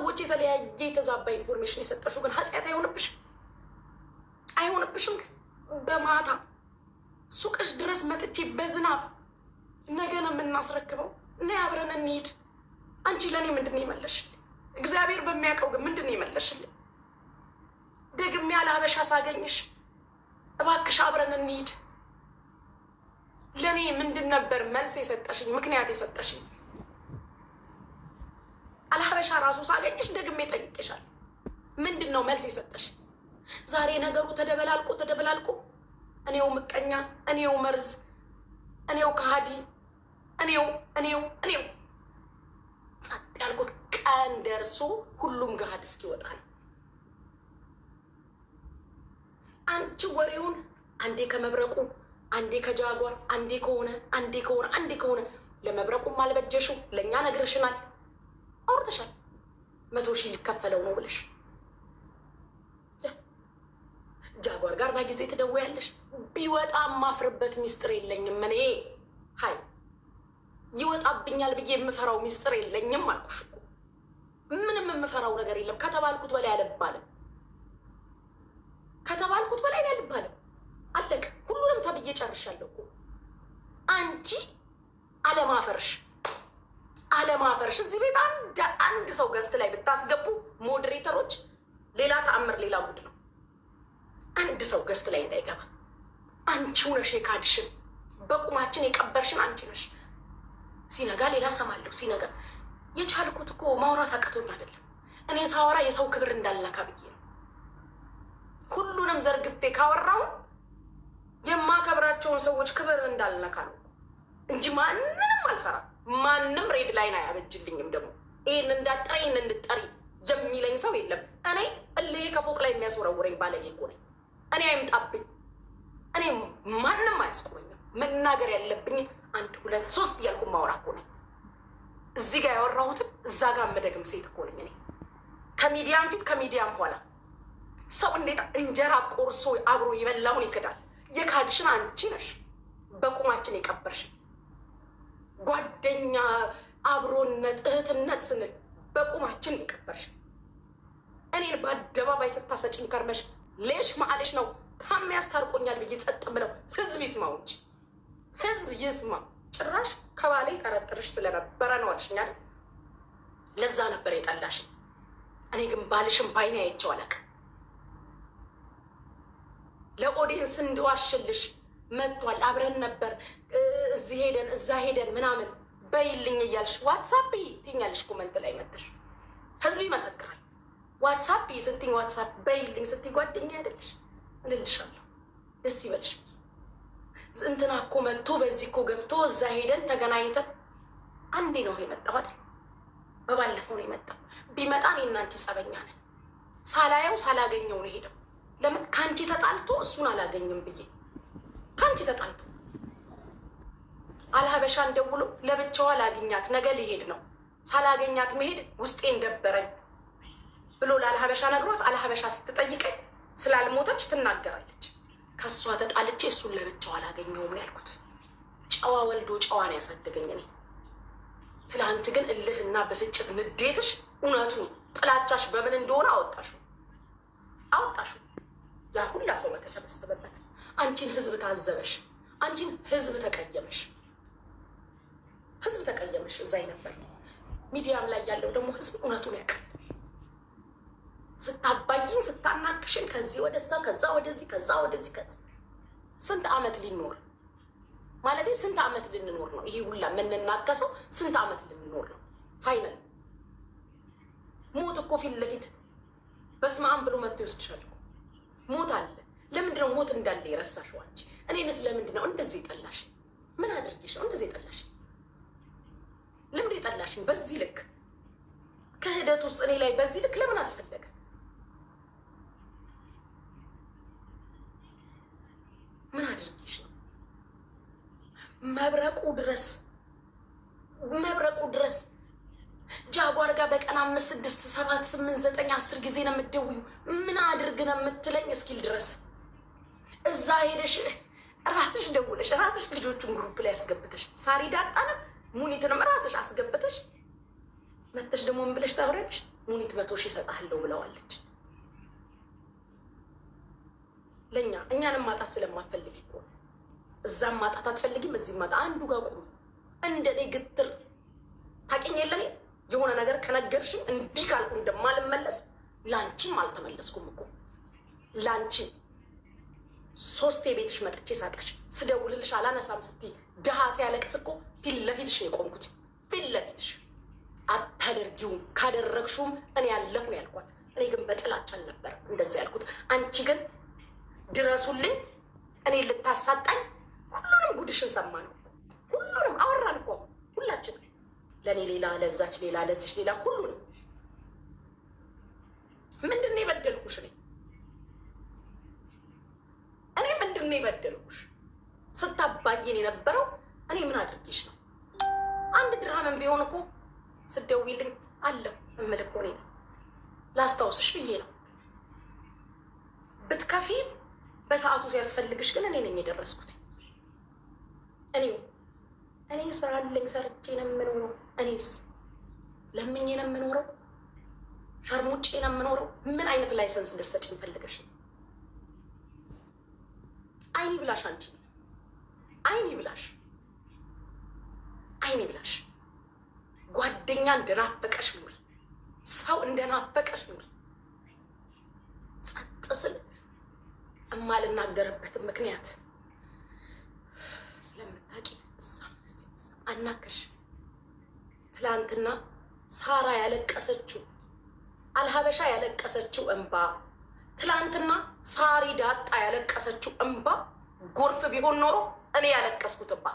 ለሰዎች የተለያየ የተዛባ ኢንፎርሜሽን የሰጠሽው ግን ኃጢአት አይሆንብሽም? ግን በማታ ሱቅሽ ድረስ መጥቼ በዝናብ ነገ ነው የምናስረክበው፣ እና አብረን እንሂድ። አንቺ ለእኔ ምንድን ነው የመለሽልኝ? እግዚአብሔር በሚያውቀው ግን ምንድን ነው የመለሽልኝ? ደግሜ ያለ ሀበሻ ሳገኝሽ እባክሽ አብረን እንሂድ። ለእኔ ምንድን ነበር መልስ የሰጠሽኝ? ምክንያት የሰጠሽኝ? አልሀበሻ ራሱ ሳገኝሽ ደግሜ ጠይቄሻለሁ። ምንድን ነው መልስ የሰጠሽ? ዛሬ ነገሩ ተደበላልቆ እኔው ምቀኛ፣ እኔው መርዝ፣ እኔው ከሃዲ፣ እኔው ጸጥ ያልኩት ቀን ደርሶ ሁሉም ገሃድ እስኪወጣ ነው። አንቺ ወሬውን አንዴ ከመብረቁ፣ አንዴ ከጃጓር፣ አንዴ ከሆነ ለመብረቁም አልበጀሽው። ለእኛ ነግረሽናል፣ አውርተሻል። 100 ሺህ ሊከፈለው ነው ብለሽ ጃጓር ጋር በጊዜ ትደውያለሽ። ቢወጣ ማፍርበት ሚስጥር የለኝም እኔ። ሀይ ይወጣብኛል ብዬ የምፈራው ሚስጥር የለኝም አልኩሽ እኮ። ምንም የምፈራው ነገር የለም። ከተባልኩት በላይ አልባልም። አለቀ። ሁሉንም ተብዬ ጨርሻለሁ እኮ። አንቺ አለማፈርሽ እዚህ ቤት አንድ ሰው ገዝት ላይ ብታስገቡ ሞዴሬተሮች፣ ሌላ ተአምር፣ ሌላ ጉድ ነው። አንድ ሰው ገዝት ላይ እንዳይገባ። አንቺው ነሽ የካድሽን፣ በቁማችን የቀበርሽን አንቺ ነሽ። ሲነጋ ሌላ ሰማለሁ። ሲነጋ የቻልኩት እኮ ማውራት አቅቶኝ አይደለም። እኔ ሳወራ የሰው ክብር እንዳልነካ ብዬ ነው። ሁሉንም ዘርግፌ ካወራው የማከብራቸውን ሰዎች ክብር እንዳልነካ ነው እንጂ ማንንም አልፈራም። ማንም ሬድ ላይን አያበጅልኝም። ደግሞ ይህን እንዳጠሪ ይህን እንድጠሪ የሚለኝ ሰው የለም። እኔ እልህ ከፎቅ ላይ የሚያስወረውረኝ ባለጌ እኮ ነኝ። እኔ አይምጣብኝ። እኔ ማንም አያስቆመኝም። መናገር ያለብኝ 1 2 3 እያልኩ ማውራ እኮ ነኝ። እዚህ ጋር ያወራሁትን እዛ ጋር መደግም ሴት እኮ ነኝ እኔ። ከሚዲያም ፊት ከሚዲያም ኋላ ሰው እንዴት እንጀራ ቆርሶ አብሮ የበላውን ይክዳል? የካድሽን አንቺ ነሽ። በቁማችን የቀበርሽ ጓደኛ፣ አብሮነት፣ እህትነት ስንል በቁማችን የቀበርሽ እኔን በአደባባይ ስታሰጭኝ ከርመሽ ሌሽ ማለሽ ነው ታም ያስታርቆኛል ብዬ ጸጥ ብለው ህዝብ ይስማው እንጂ ህዝብ ይስማ። ጭራሽ ከባሌ ጠረጥርሽ ስለነበረ ነው አልሽኝ አይደል? ለዛ ነበር የጠላሽ። እኔ ግን ባልሽን ባይኔ አይቼው አላውቅም። ለኦዲየንስ እንድዋሽልሽ መጥቷል፣ አብረን ነበር፣ እዚህ ሄደን እዛ ሄደን ምናምን በይልኝ እያልሽ ዋትሳፕ ትኛለሽ። ኮመንት ላይ መጥተሽ ህዝብ ይመሰክራል። ዋትሳፕ ስትኝ ዋትሳፕ በይልኝ ስትይ ጓደኛ አይደለሽ እልልሻለሁ። ደስ ይበልሽ። እንትና እኮ መጥቶ በዚህ እኮ ገብቶ እዛ ሄደን ተገናኝተን አንዴ ነው የመጣው አይደል? በባለፈው ነው የመጣው። ቢመጣ እኔ እና አንቺ ጸበኛ ነን። ሳላየው ሳላገኘው ነው ሄደው። ለምን ከአንቺ ተጣልቶ እሱን አላገኝም ብዬ ከአንቺ ተጣልቶ አልሀበሻን ደውሎ ለብቻዋ ላግኛት ነገ ሊሄድ ነው ሳላገኛት መሄድ ውስጤ እንደበረኝ ብሎ ለአልሀበሻ ነግሯት፣ አልሀበሻ ስትጠይቀኝ ስላልሞተች ትናገራለች። ከእሷ ተጣልቼ እሱን ለብቻዋ አላገኘውም ያልኩት። ጨዋ ወልዶ ጨዋን ያሳደገኝ እኔ። ትላንት ግን እልህና በስጭት ንዴትሽ እውነቱን ጥላቻሽ በምን እንደሆነ አወጣሹ። ያ ሁላ ሰው በተሰበሰበበት አንቺን ህዝብ ታዘበሽ፣ አንቺን ህዝብ ተቀየመሽ። እዛ ነበር ሚዲያም ላይ ያለው ደግሞ ህዝብ እውነቱን ያውቃል። ስታባይኝ ስታናክሽን ከዚህ ወደዛ ከዛ ወደዚህ ከዛ ወደዚህ ስንት ዓመት ሊኖር ማለት ስንት ዓመት ልንኖር ነው? ይሄ ሁላ የምንናከሰው ስንት ዓመት ልንኖር ነው? ፋይናል ሞት እኮ ፊት ለፊት በስመ አብ ብሎ መጥቶ ይወስድሻል። ሞት አለ። ለምንድነው ሞት እንዳለ የረሳሽው አንቺ? እኔንስ ለምንድን ነው እንደዚህ የጠላሽ? ምን አድርጌሽ ነው እንደዚህ የጠላሽ? ለምን የጠላሽኝ በዚህ ልክ? ክህደት ውስጥ እኔ ላይ በዚህ ልክ ለምን አስፈለገ? ምን አድርጌሽ ነው? መብረቁ ድረስ ጃጓር ጋር በቀን 5 6 7 8 9 10 ጊዜ ነው የምትደውዩ። ምን አድርግ ነው የምትለኝ እስኪል ድረስ እዛ ሄደሽ ራስሽ ደውለሽ ራስሽ ልጆቹን ግሩፕ ላይ ያስገብተሽ ሳሪ ዳጣንም ሙኒትንም ራስሽ አስገብተሽ መተሽ ደግሞ ምን ብለሽ ታወሪያለሽ? ሙኒት 100 ሺህ እሰጥሃለሁ ብለዋለች። ለኛ እኛንም ማጣት ስለማትፈልግ እኮ እዛም ማጣት አትፈልጊም፣ እዚህ ማጣት አንዱ ጋር ቁም። እንደኔ ግትር ታውቂኝ የለኔ የሆነ ነገር ከነገርሽኝ እንዲህ ካልኩ እንደማልመለስ ላንቺም አልተመለስኩም እኮ ላንቺ 3 ቤትሽ መጥቼ ሳቀሽ ስደውልልሽ አላነሳም ስትይ ድሃ ሲያለቅስ እኮ ፊት ለፊትሽ ነው የቆምኩት። ፊት ለፊትሽ አታደርጊውም፣ ካደረግሽውም እኔ ያለሁ ነው ያልኳት። እኔ ግን በጥላቻ አልነበረ እንደዚህ ያልኩት። አንቺ ግን ድረሱልኝ እኔ ልታሳጣኝ ሁሉንም ጉድሽን ሰማ ነው። ሁሉንም አወራን እኮ ሁላችን፣ ለእኔ ሌላ፣ ለዛች ሌላ፣ ለዚች ሌላ፣ ሁሉንም። ምንድን ነው የበደልኩሽ? እኔ ምንድን ነው የበደልኩሽ? ስታባይን የነበረው እኔ ምን አድርጌሽ ነው? አንድ ድርሃምን ቢሆን እኮ ስደውይልኝ አለሁ እምልህ እኮ እኔ ነው። ላስታውስሽ ብዬ ነው። ብትከፊ በሰዓቱ ሲያስፈልግሽ ግን እኔ ነኝ የደረስኩት። እኔ ስራ አለኝ፣ ሰርቼ ነው የምኖረው። እኔስ ለምኜ ነው የምኖረው? ሸርሙጬ ነው የምኖረው? ምን አይነት ላይሰንስ ልትሰጪኝ ፈልገሽ ነው? አይኒ ብላሽ፣ አንቺ አይኒ ብላሽ፣ አይኒ ብላሽ። ጓደኛ እንደናፈቀሽ ኑሪ፣ ሰው እንደናፈቀሽ ኑሪ። ጸጥ ስል እማልናገርበትን ምክንያት ስለምታውቂ አናከሽ። ትላንትና ሳራ ያለቀሰችው አልሀበሻ ያለቀሰችው እንባ፣ ትላንትና ሳሪ ዳጣ ያለቀሰችው እንባ ጎርፍ ቢሆን ኖሮ እኔ ያለቀስኩት እንባ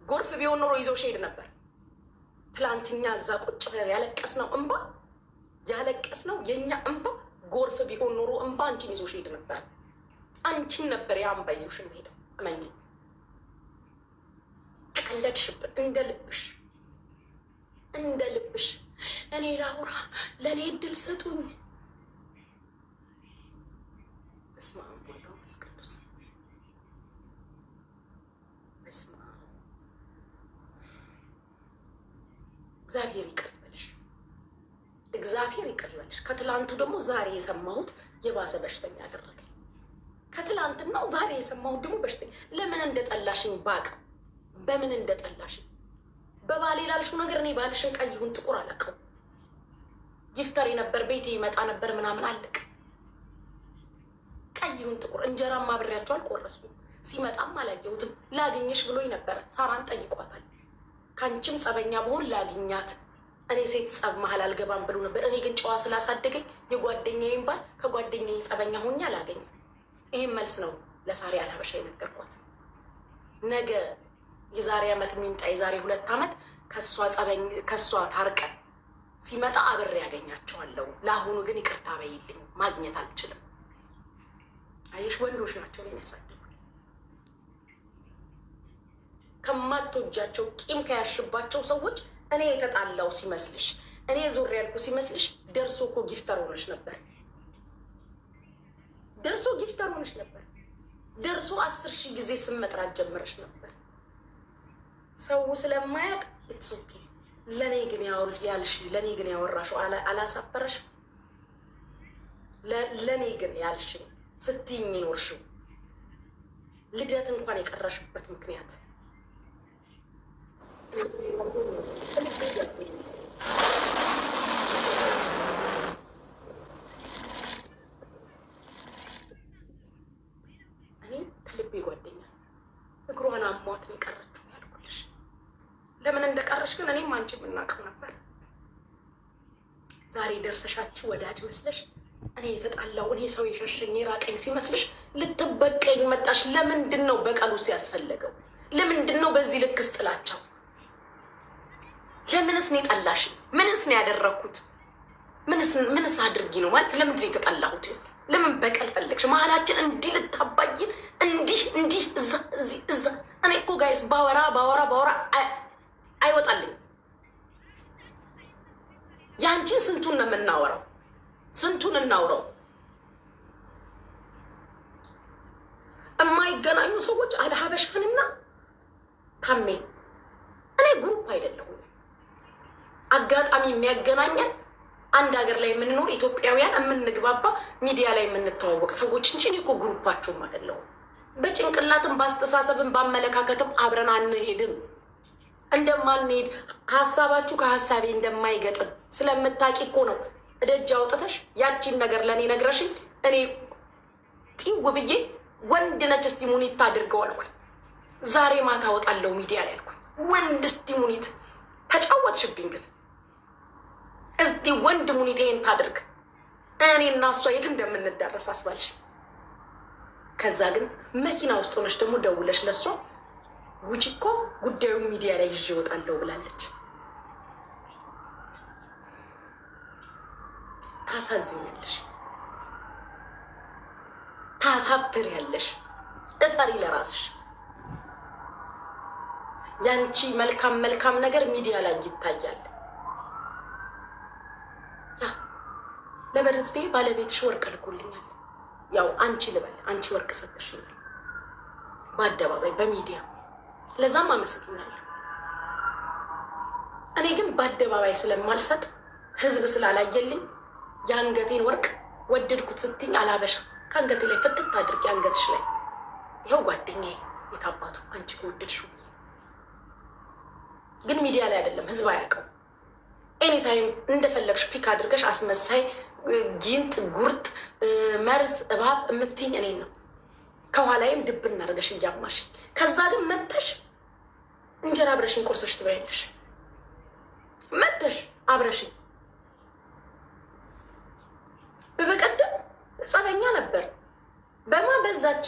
ጎርፍ ቢሆን ኖሮ ይዞሽ ሄድ ነበር። ትላንትኛ እዛ ቁጭ ብለን ያለቀስነው እንባ ያለቀስነው የኛ እንባ ጎርፍ ቢሆን ኖሮ እንባ አንቺን ይዞሽ ሄድ ነበር። አንቺን ነበር ያ እንባ ይዞሽ ሄደው። እመኚ። ቀለድሽብን እንደ ልብሽ እንደ ልብሽ። እኔ ላውራ፣ ለእኔ እድል ስጡኝ። በስመ አብ ወወልድ ወመንፈስ ቅዱስ። በስመ አብ። እግዚአብሔር ይቅር ይበልሽ፣ እግዚአብሔር ይቅር ይበልሽ። ከትላንቱ ደግሞ ዛሬ የሰማሁት የባሰ በሽተኛ አደረገኝ። ከትላንትናው ዛሬ የሰማሁት ደግሞ በሽተኛ። ለምን እንደጠላሽኝ ባቅ በምን እንደጠላሽኝ በባሌ ላልሽው ነገር እኔ ባልሽን ቀይ ይሁን ጥቁር አላውቅም። ይፍተር ነበር ቤቴ ይመጣ ነበር ምናምን አለቅ። ቀይ ይሁን ጥቁር እንጀራም አብሬያቸው አልቆረስኩም። ሲመጣም አላየሁትም። ላግኝሽ ብሎኝ ነበረ። ሳራን ጠይቋታል። ከአንቺም ጸበኛ በሆን ላግኛት፣ እኔ ሴት ጸብ መሀል አልገባም ብሎ ነበር። እኔ ግን ጨዋ ስላሳደገኝ የጓደኛዬን ባል ከጓደኛዬ ጸበኛ ሆኜ አላገኝም። ይህም መልስ ነው ለሳሪ አልሀበሻ የነገርኳት። ነገ የዛሬ ዓመት የሚምጣ የዛሬ 2 ዓመት ከእሷ ታርቀን ሲመጣ አብሬ ያገኛቸዋለሁ። ለአሁኑ ግን ይቅርታ በይልኝ፣ ማግኘት አልችልም። አየሽ፣ ወንዶች ናቸው የሚያሳድጉ። ከማትወጃቸው ቂም ከያሽባቸው ሰዎች እኔ የተጣላው ሲመስልሽ፣ እኔ ዞር ያልኩ ሲመስልሽ፣ ደርሶ እኮ ጊፍተር ሆነሽ ነበር። ደርሶ ጊፍተር ሆነሽ ነበር። ደርሶ 10,000 ጊዜ ስም መጥራት ጀምረሽ ነበር። ሰው ስለማያውቅ ኢትስ ኦኬ። ለኔ ግን ያልሽ ለኔ ግን ያወራሽው አላሳፈረሽ? ለኔ ግን ያልሽ ስትይኝ ይኖርሽው ልደት እንኳን የቀረሽበት ምክንያት እኔ ከልቤ ጓደኛ እግሯን አሟት ነው የቀረችው ያልኩልሽ። ለምን እንደቀረሽ ግን እኔም አንቺ የምናውቀው ነበር። ዛሬ ደርሰሻች ወዳጅ መስለሽ እኔ የተጣላው እኔ ሰው የሸሸኝ የራቀኝ ሲመስልሽ ልትበቀኝ መጣሽ። ለምንድን ነው በቀሉ ሲያስፈለገው? ለምንድን ነው በዚህ ልክስ ጥላቻው? ለምንስ ነው የጠላሽ? ምንስ ነው ያደረኩት? ምንስ አድርጊ ነው ማለት? ለምንድን ነው የተጠላሁት? ለምን በቀል ፈለግሽ? መሀላችን እንዲህ ልታባይን እንዲህ እዛ። እኔ እኮ ጋይስ ባወራ አይወጣልኝ። ያንቺን ስንቱን ነው የምናወራው? ስንቱን እናውረው? የማይገናኙ ሰዎች አልሀበሻንና ታሜ። እኔ ግሩፕ አይደለሁም። አጋጣሚ የሚያገናኘን አንድ ሀገር ላይ የምንኖር ኢትዮጵያውያን የምንግባባ ሚዲያ ላይ የምንተዋወቅ ሰዎች እንጂ እኔ እኮ ግሩፓችሁም አይደለሁም። በጭንቅላትም በአስተሳሰብም በአመለካከትም አብረን አንሄድም። እንደማንሄድ ሀሳባችሁ ከሀሳቤ እንደማይገጥም ስለምታቂ እኮ ነው እደጅ አውጥተሽ ያቺን ነገር ለእኔ ነግረሽኝ እኔ ጢው ብዬ ወንድ ነች እስቲ ሙኒት አድርገው አልኩኝ። ዛሬ ማታ ወጣለው ሚዲያ ላይ አልኩኝ ወንድ እስቲ ሙኒት ተጫወትሽብኝ። ግን እስቲ ወንድ ሙኒቴን ታድርግ እኔ እና እሷ የት እንደምንዳረስ አስባልሽ። ከዛ ግን መኪና ውስጥ ሆነሽ ደግሞ ደውለሽ ለእሷ ጉቺ እኮ ጉዳዩን ሚዲያ ላይ ይዤ እወጣለሁ ብላለች። ታሳዝኛለሽ፣ ታሳፍሪያለሽ። እፈሪ ለራስሽ። ያንቺ መልካም መልካም ነገር ሚዲያ ላይ ይታያል። ያ ለበርዝዴ ባለቤትሽ ወርቅ ልኮልኛል። ያው አንቺ ልበል አንቺ ወርቅ ሰጥሽኛል በአደባባይ በሚዲያ ለዛም አመስግናለሁ። እኔ ግን በአደባባይ ስለማልሰጥ ህዝብ ስላላየልኝ የአንገቴን ወርቅ ወደድኩት ስትኝ አላበሻ ከአንገቴ ላይ ፍትት አድርጌ አንገትሽ ላይ ይኸው ጓደኛዬ የታባቱ አንቺ ከወደድሽው ግን ሚዲያ ላይ አይደለም ህዝብ አያውቀው። ኤኒታይም እንደፈለግሽ ፒክ አድርገሽ አስመሳይ ጊንጥ ጉርጥ መርዝ እባብ የምትይኝ እኔን ነው። ከኋላይም ድብ እናደርገሽ እያማሽ ከዛ ግን መተሽ እንጀራ አብረሽኝ ቁርስሽ ትበያለሽ። መተሽ አብረሽኝ በበቀደም ጸበኛ ነበር በማ በዛች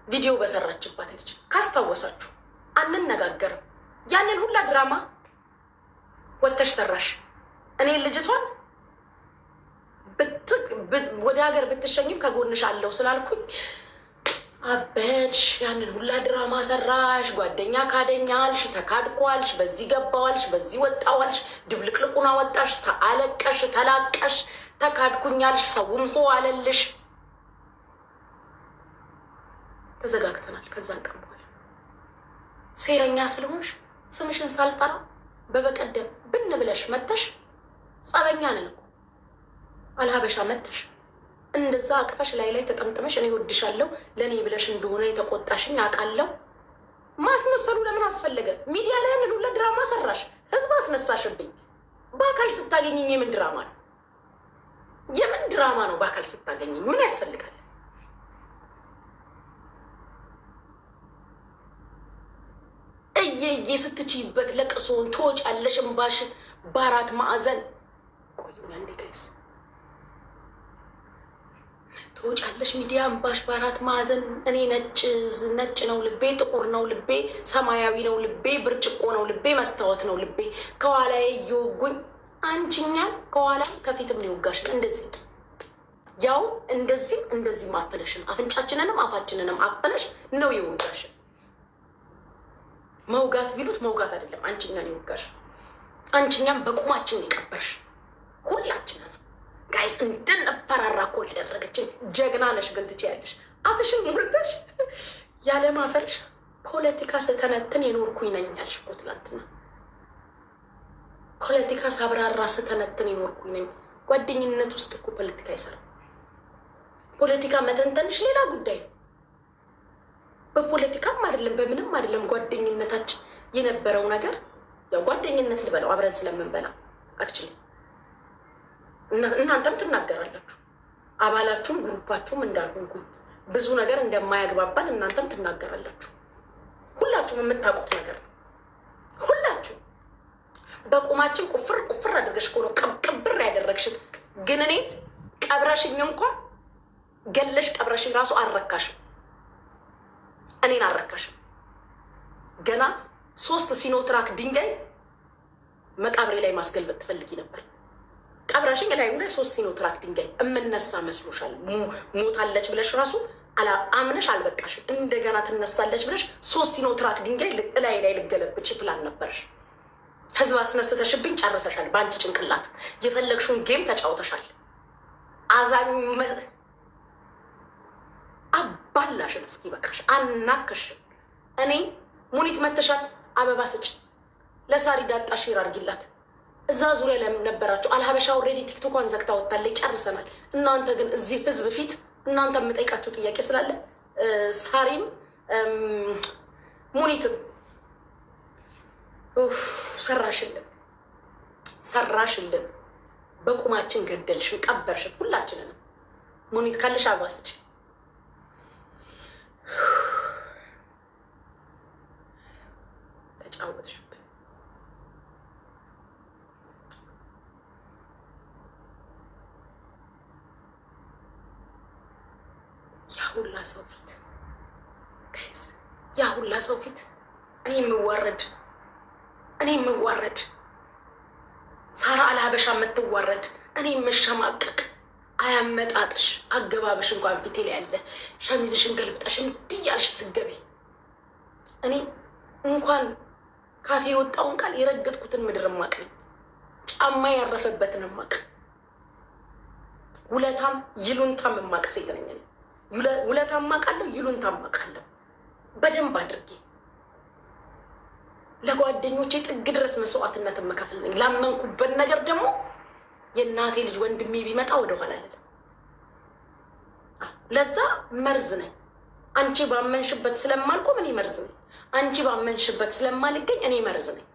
ቪዲዮ በሰራችባት ልጅ ካስታወሳችሁ አንነጋገርም። ያንን ሁላ ድራማ ወተሽ ሰራሽ። እኔ ልጅቷን ወደ ሀገር ብትሸኝም ከጎንሽ አለው ስላልኩኝ አበድሽ። ያንን ሁላ ድራማ ሰራሽ። ጓደኛ ካደኛልሽ፣ ተካድኳልሽ፣ በዚህ ገባዋልሽ፣ በዚህ ወጣዋልሽ፣ ድብልቅልቁና ወጣሽ፣ ተአለቀሽ፣ ተላቀሽ፣ ተካድኩኛልሽ፣ ሰውም ሆ አለልሽ። ተዘጋግተናል። ከዛን ቀን በኋላ ሴረኛ ስለሆንሽ ስምሽን ሳልጠራው በበቀደም ብን ብለሽ መተሽ ጸበኛ ነን እኮ አልሀበሻ መተሽ እንደዛ አቅፈሽ ላይ ተጠምጥመሽ እኔ ወድሻለሁ ለእኔ ብለሽ እንደሆነ የተቆጣሽኝ አውቃለሁ። ማስመሰሉ ለምን አስፈለገ? ሚዲያ ላይ ያንን ሁሉ ድራማ ሰራሽ፣ ህዝብ አስነሳሽብኝ። በአካል ስታገኝኝ የምን ድራማ ነው? የምን ድራማ ነው? በአካል ስታገኝኝ ምን ያስፈልጋል? እየዬ ስትችይበት ለቅሶን ትወጫለሽ፣ እምባሽን በአራት ማዕዘን ቆይኛ እንዴ ጋይስ ትወጫለሽ ሚዲያ እምባሽ በአራት ማዕዘን። እኔ ነጭ ነው ልቤ፣ ጥቁር ነው ልቤ፣ ሰማያዊ ነው ልቤ፣ ብርጭቆ ነው ልቤ፣ መስታወት ነው ልቤ። ከኋላዬ እየወጉኝ አንቺኛን ከኋላ ከፊትም ሊወጋሽን እንደዚህ ያው እንደዚህ ማፈነሽን አፍንጫችንንም አፋችንንም አፈነሽ ነው የወጋሽን። መውጋት ቢሉት መውጋት አይደለም፣ አንቺኛን ይወጋሽ። አንቺኛን በቁማችን ይቀበርሽ። ሁላችንን ጋይስ እንድንፈራራ እኮ ያደረገችን ጀግና ነሽ። ግን ትችያለሽ። አፍሽን ሞልተሽ ያለማፈርሽ ፖለቲካ ስተነትን የኖርኩኝ ነኝ ያልሽ እኮ ትላንትና። ፖለቲካ ሳብራራ ስተነትን የኖርኩኝ ነኝ። ጓደኝነት ውስጥ እኮ ፖለቲካ አይሰራም። ፖለቲካ መተንተንሽ ሌላ ጉዳይ ነው። በፖለቲካም አይደለም በምንም አይደለም ጓደኝነታችን የነበረው ነገር ያው ጓደኝነት ልበለው አብረን ስለምንበላ አክቹሊ እናንተም ትናገራላችሁ። አባላችሁም ግሩፓችሁም እንዳልሆንኩኝ ብዙ ነገር እንደማያግባባን እናንተም ትናገራላችሁ። ሁላችሁም የምታውቁት ነገር ነው። ሁላችሁ በቁማችን ቁፍር አድርገሽ እኮ ነው ቅብር ያደረግሽን። ግን እኔ ቀብረሽኝ እንኳን ገለሽ ቀብረሽኝ ራሱ አልረካሽም። እኔን አልረካሽም። ገና 3 ሲኖትራክ ድንጋይ መቃብሬ ላይ ማስገልበጥ ትፈልጊ ነበር። ቀብረሽኝ ላይ 3 ሲኖትራክ ድንጋይ እምነሳ መስሎሻል? ሞታለች ብለሽ ራሱ አምነሽ አልበቃሽም። እንደገና ትነሳለች ብለሽ 3 ሲኖትራክ ድንጋይ ላይ ልገለብጭ ፕላን ነበርሽ። ህዝብ አስነስተሽብኝ ጨርሰሻል። በአንቺ ጭንቅላት የፈለግሽውን ጌም ተጫውተሻል። አዛኝ አባላሽን እስኪ በቃሽ። አናከሽን። እኔ ሙኒት መተሻል። አበባ ስጭ ለሳሪ ዳጣ ሼር አርጊላት። እዛ ዙሪያ ለምን ነበራችሁ? አልሀበሻ ኦልሬዲ ቲክቶኳን ዘግታ ወጣለች፣ ጨርሰናል። እናንተ ግን እዚህ ህዝብ ፊት እናንተ የምጠይቃችሁ ጥያቄ ስላለ ሳሪም ሙኒትም ሰራሽልን፣ በቁማችን ገደልሽን፣ ቀበርሽን ሁላችንንም። ሙኒት ካለሽ አባስጭ ተጫወትሽብን። ያሁላ ሰው ፊት ጋይዝ፣ ያሁላ ሰው ፊት እኔ የምዋረድ ሳራ አልሀበሻ የምትዋረድ እኔ የምሸማቀቅ አያመጣጥሽ አገባብሽ እንኳን ፊቴ ላይ ያለ ሸሚዝሽን ገልብጠሽ እንዲህ ያልሽ ስገቢ እኔ እንኳን ካፌ የወጣውን ቃል የረገጥኩትን ምድር ማቅ ነኝ። ጫማ ያረፈበትን ማቅ፣ ውለታም ይሉንታም ማቅ ሴት ነኝ እኔ። ውለታም ማቃለሁ፣ ይሉንታም ማቃለሁ በደንብ አድርጌ። ለጓደኞቼ ጥግ ድረስ መስዋዕትነት መከፍል ነኝ። ላመንኩበት ነገር ደግሞ የእናቴ ልጅ ወንድሜ ቢመጣ ወደኋላ አይደለም። ለዛ መርዝ ነኝ። አንቺ ባመንሽበት ስለማልቆም እኔ መርዝ ነኝ። አንቺ ባመንሽበት ስለማልገኝ እኔ መርዝ ነኝ።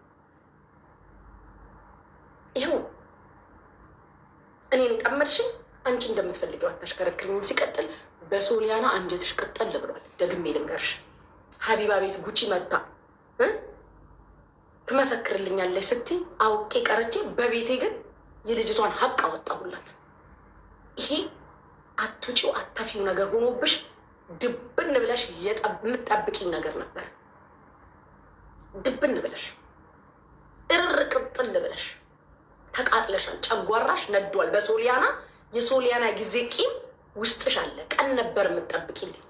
ይኸው እኔን የጠመድሽኝ አንቺ እንደምትፈልገው አታሽከረክሪኝም። ሲቀጥል በሶሊያና አንጀትሽ ቅጠል ብሏል። ደግሜ ልንገርሽ፣ ሀቢባ ቤት ጉቺ መጣ ትመሰክርልኛለች ስትይ አውቄ ቀረቼ፣ በቤቴ ግን የልጅቷን ሀቅ አወጣሁላት። ይሄ አትውጪው አታፊው ነገር ሆኖብሽ ድብን ብለሽ የምትጠብቂኝ ነገር ነበር። ድብን ብለሽ እርር ቅጥል ብለሽ ተቃጥለሻል። ጨጓራሽ ነዷል በሶሊያና። የሶሊያና ጊዜ ቂም ውስጥሽ አለ። ቀን ነበር የምትጠብቂልኝ።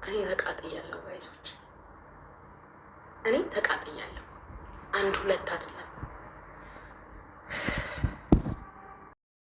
እኔ ተቃጥያለሁ ጋይዞች፣ እኔ ተቃጥያለሁ። አንድ ሁለት አይደለም።